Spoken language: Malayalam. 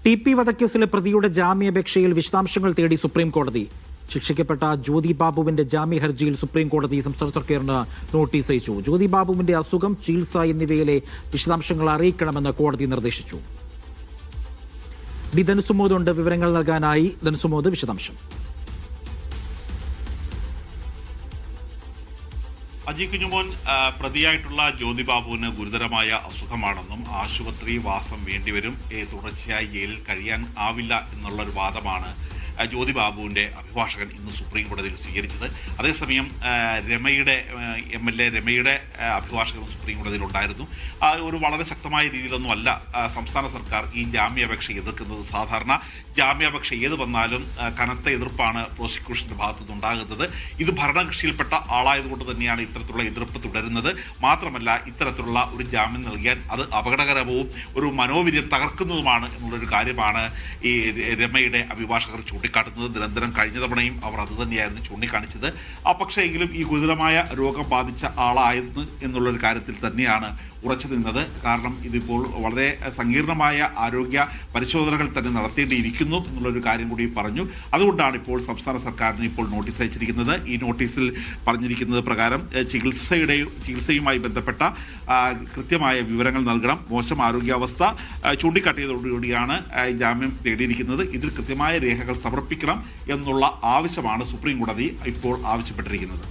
ടി.പി. വധക്കേസിലെ പ്രതിയുടെ ജാമ്യാപേക്ഷയിൽ വിശദാംശങ്ങൾ തേടി സുപ്രീംകോടതി. ശിക്ഷിക്കപ്പെട്ട ജ്യോതി ബാബുവിന്റെ ജാമ്യ ഹർജിയിൽ സുപ്രീംകോടതി സംസ്ഥാന സർക്കാരിന് നോട്ടീസ് അയച്ചു. ജ്യോതി ബാബുവിന്റെ അസുഖം, ചികിത്സ എന്നിവയിലെ വിശദാംശങ്ങൾ അറിയിക്കണമെന്ന് കോടതി നിർദ്ദേശിച്ചു. ധനസുമോദ് ഉണ്ട് വിവരങ്ങൾ നൽകാനായി. ധനസുമോദ്, വിശദാംശം. അജി കുഞ്ഞുമോൻ, പ്രതിയായിട്ടുള്ള ജ്യോതി ബാബുവിന് ഗുരുതരമായ അസുഖമാണെന്നും ആശുപത്രി വാസം വേണ്ടിവരും, തുടർച്ചയായി ജയിലിൽ കഴിയാൻ ആവില്ല എന്നുള്ളൊരു വാദമാണ് ജ്യോതി ബാബുവിന്റെ അഭിഭാഷകൻ ഇന്ന് സുപ്രീം കോടതിയിൽ സ്വീകരിച്ചത്. അതേസമയം രമയുടെ MLA രമയുടെ അഭിഭാഷകനും സുപ്രീം കോടതിയിൽ ഉണ്ടായിരുന്നു. ഒരു വളരെ ശക്തമായ രീതിയിലൊന്നും അല്ല സംസ്ഥാന സർക്കാർ ഈ ജാമ്യാപേക്ഷ എതിർക്കുന്നത്. സാധാരണ ജാമ്യാപേക്ഷ ഏത് വന്നാലും കനത്ത എതിർപ്പാണ് പ്രോസിക്യൂഷന്റെ ഭാഗത്തു നിന്നുണ്ടാകുന്നത്. ഇത് ഭരണകക്ഷിയിൽപ്പെട്ട ആളായതുകൊണ്ട് തന്നെയാണ് ഇത്തരത്തിലുള്ള എതിർപ്പ് തുടരുന്നത്. മാത്രമല്ല, ഇത്തരത്തിലുള്ള ഒരു ജാമ്യം നൽകിയാൽ അത് അപകടകരവും ഒരു മനോവീര്യം തകർക്കുന്നതുമാണ് എന്നുള്ളൊരു കാര്യമാണ് ഈ രമയുടെ അഭിഭാഷകർ ചൂണ്ടിക്കാട്ടുന്നത്. നിരന്തരം കഴിഞ്ഞ തവണയും അവർ അത് തന്നെയായിരുന്നു ചൂണ്ടിക്കാണിച്ചത്. പക്ഷേ എങ്കിലും ഈ ഗുരുതരമായ രോഗം ബാധിച്ച ആളായിരുന്നു എന്നുള്ളൊരു കാര്യത്തിൽ തന്നെയാണ് ഉറച്ചു നിന്നത്. കാരണം ഇതിപ്പോൾ വളരെ സങ്കീർണമായ ആരോഗ്യ പരിശോധനകൾ തന്നെ നടത്തേണ്ടിയിരിക്കുന്നു എന്നുള്ളൊരു കാര്യം കൂടി പറഞ്ഞു. അതുകൊണ്ടാണ് ഇപ്പോൾ സംസ്ഥാന സർക്കാരിന് ഇപ്പോൾ നോട്ടീസ് അയച്ചിരിക്കുന്നത്. ഈ നോട്ടീസിൽ പറഞ്ഞിരിക്കുന്നത് പ്രകാരം ചികിത്സയുമായി ബന്ധപ്പെട്ട കൃത്യമായ വിവരങ്ങൾ നൽകണം. മോശം ആരോഗ്യാവസ്ഥ ചൂണ്ടിക്കാട്ടിയതോടുകൂടിയാണ് ജാമ്യം തേടിയിരിക്കുന്നത്. ഇതിൽ കൃത്യമായ രേഖകൾ സമർപ്പിക്കണം എന്നുള്ള ആവശ്യമാണ് സുപ്രീം കോടതി ഇപ്പോൾ ആവശ്യപ്പെട്ടിരിക്കുന്നത്.